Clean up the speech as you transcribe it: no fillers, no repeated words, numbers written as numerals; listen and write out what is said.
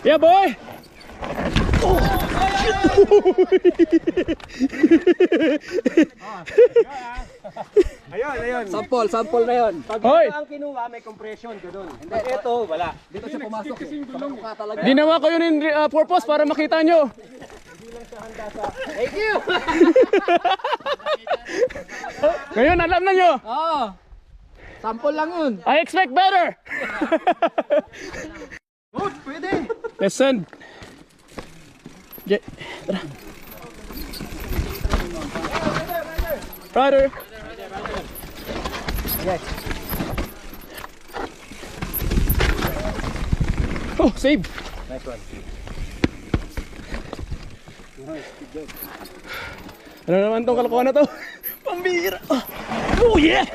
Yeah, boy! Oh. Ayun. Sample na yun. Pag Hoy! ito ang kinuha, may compression ka doon. Pag ito, wala. Dito siya pumasok. Pagkuka talaga. Ginawa ko yun in purpose para makita nyo. Thank you! Ngayon, alam na nyo. Oo. Sample lang yun. I expect better. Good, pwede. Let's send. Tara. Brother. Yes. Oh, save. Nice one. Ano naman tong kalokohan na to? Pambira. Oh yeah.